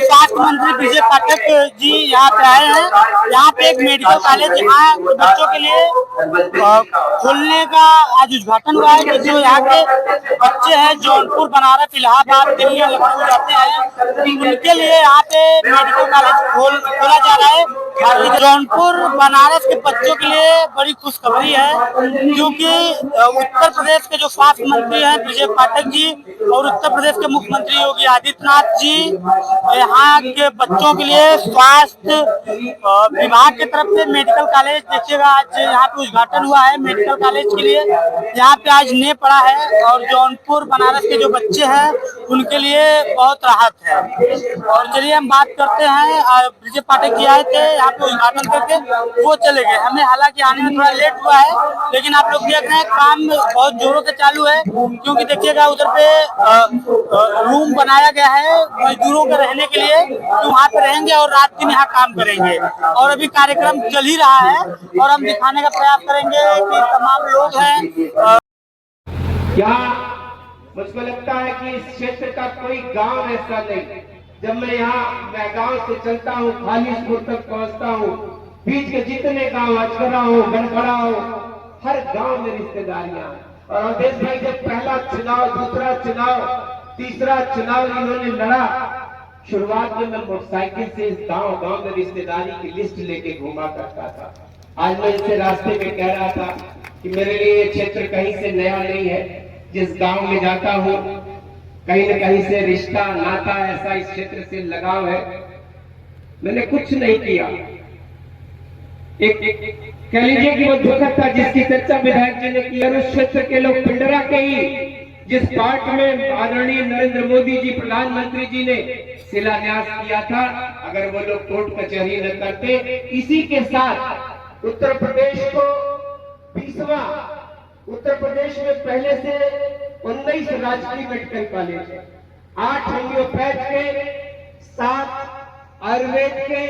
स्वास्थ्य मंत्री विजय पाठक जी यहाँ पे आए हैं। यहाँ पे एक मेडिकल कॉलेज यहाँ बच्चों के लिए खोलने का आज उद्घाटन हुआ है। जो यहाँ के बच्चे हैं जौनपुर, बनारस, इलाहाबाद, दिल्ली, लखनऊ जाते हैं, उनके लिए यहाँ पे मेडिकल कॉलेज खोला जा रहा है। जौनपुर बनारस के बच्चों के लिए बड़ी खुशखबरी है, क्योंकि उत्तर प्रदेश के जो स्वास्थ्य मंत्री हैं विजय पाठक जी और उत्तर प्रदेश के मुख्यमंत्री योगी आदित्यनाथ जी यहाँ के बच्चों के लिए स्वास्थ्य विभाग की तरफ से मेडिकल कॉलेज, देखिएगा आज यहाँ पे उद्घाटन हुआ है मेडिकल कॉलेज के लिए। यहाँ पे आज नींव पड़ा है और जौनपुर बनारस के जो बच्चे हैं उनके लिए बहुत राहत है। और चलिए हम बात करते हैं, विजय पाठक जी आए थे यहाँ पे उद्घाटन करके वो चले गए। हमें हालांकि आने में थोड़ा लेट हुआ है, लेकिन आप लोग देख रहे हैं काम बहुत जोरों से चालू है, क्योंकि देखिएगा उधर पे रूम बनाया गया है मजदूरों के रहने के लिए, जो वहाँ पे रहेंगे और रात दिन यहाँ काम करेंगे। और अभी कार्यक्रम चल ही रहा है और हम दिखाने का प्रयास करेंगे कि तमाम लोग हैं। क्या मुझको लगता है कि इस क्षेत्र का कोई गांव ऐसा नहीं, जब मैं गांव से चलता हूँ, खालिसपुर तक पहुँचता हूँ, बीच के जितने गांव, अचकरा हो, गनखड़ा हो, हर गांव में रिश्तेदारियां। और अवधेश भाई जब पहला चुनाव, दूसरा चुनाव, तीसरा चुनाव इन्होंने लड़ा, शुरुआत में मैं मोटरसाइकिल से इस गांव में रिश्तेदारी की लिस्ट लेके घूमा करता था। आज मैं इनसे रास्ते में कह रहा था कि मेरे लिए ये क्षेत्र कहीं से नया नहीं है। जिस गांव में जाता हूँ कहीं न कहीं से रिश्ता, नाता ऐसा इस क्षेत्र से लगाव है। मैंने कुछ नहीं किया, एक कह लीजिए कि वो दुखद था जिसकी चर्चा विधायक जी ने की। और उस क्षेत्र के लोग पिंडरा के ही जिस पार्ट में आदरणीय नरेंद्र मोदी जी प्रधानमंत्री जी ने शिलान्यास किया था, अगर वो लोग कोर्ट कचहरी न करते, इसी के साथ उत्तर प्रदेश को 20वां, उत्तर प्रदेश में पहले से 19 राजकीय मेडिकल कॉलेज है, 8 होम्योपैथ के, 7 आयुर्वेद के,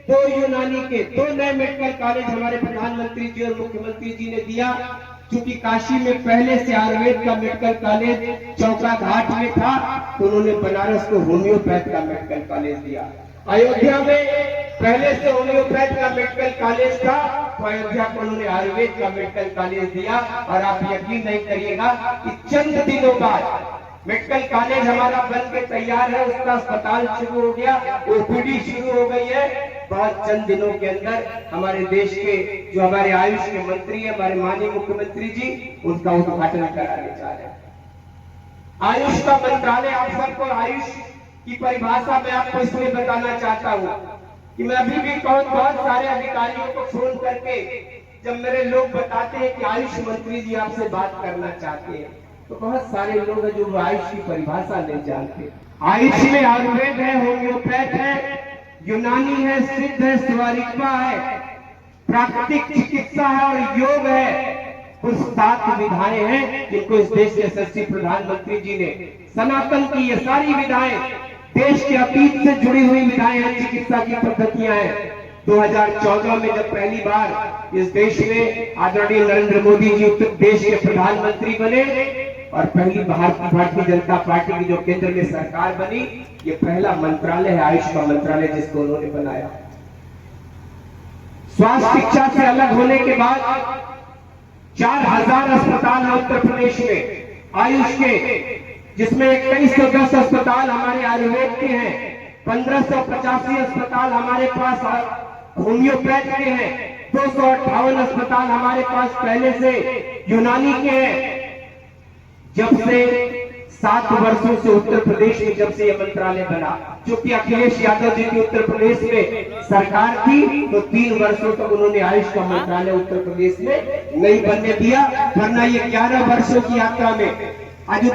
2 यूनानी के, 2 नए मेडिकल कॉलेज हमारे प्रधानमंत्री जी और मुख्यमंत्री जी ने दिया। क्योंकि काशी में पहले से आयुर्वेद का मेडिकल कॉलेज चौका घाट में था, तो उन्होंने बनारस को होम्योपैथ का मेडिकल कॉलेज दिया। अयोध्या में पहले से होम्योपैथ का मेडिकल कॉलेज था, तो अयोध्या को उन्होंने आयुर्वेद का मेडिकल कॉलेज दिया। और आप यकीन नहीं करिएगा कि चंद दिनों बाद मेडिकल कॉलेज हमारा बन के तैयार है, उसका अस्पताल शुरू हो गया, ओपीडी शुरू हो गई है। बहुत चंद दिनों के अंदर हमारे देश के जो हमारे आयुष के मंत्री है, हमारे माननीय मुख्यमंत्री जी, उसका उद्घाटन कराने जा रहे हैं। आयुष का मंत्रालय, आप सबको आयुष की परिभाषा मैं आपको इसलिए बताना चाहता हूँ कि मैं अभी भी बहुत सारे अधिकारियों को फोन करके जब मेरे लोग बताते हैं कि आयुष मंत्री जी आपसे बात करना चाहते हैं, तो बहुत सारे लोग हैं जो आयुष की परिभाषा नहीं जानते। आयुष में आयुर्वेद है, होम्योपैथ है, यूनानी है, सिद्ध है, स्वारित्वा है, प्राकृतिक चिकित्सा है और योग है। कुछ 7 विधाएं हैं जिनको इस देश के यशस्वी प्रधानमंत्री जी ने सनातन की, ये सारी विधाएं देश के अतीत से जुड़ी हुई विधाएं हैं, चिकित्सा की पद्धतियां हैं। 2014 में जब पहली बार इस देश में आदरणीय नरेंद्र मोदी जी उत्तर देश के प्रधानमंत्री बने और पहली भारतीय जनता पार्टी की जो केंद्र में सरकार बनी, ये पहला मंत्रालय है आयुष का मंत्रालय जिसको उन्होंने बनाया। स्वास्थ्य शिक्षा से अलग होने के बाद 4000 अस्पताल है उत्तर प्रदेश में आयुष के, जिसमेमें 2110 अस्पताल हमारे आयुर्वेद के हैं, 1585 अस्पताल हमारे पास होम्योपैथ के हैं, 258 अस्पताल हमारे पास पहले से यूनानी के हैं। जब से 7 वर्षों से उत्तर प्रदेश में जब से यह मंत्रालय बना, क्योंकि अखिलेश यादव जी की उत्तर प्रदेश में सरकार थी, तो 3 वर्षों तक उन्होंने आयुष का मंत्रालय उत्तर प्रदेश में नहीं बनने दिया, वरना ये 11 वर्षों की यात्रा में आज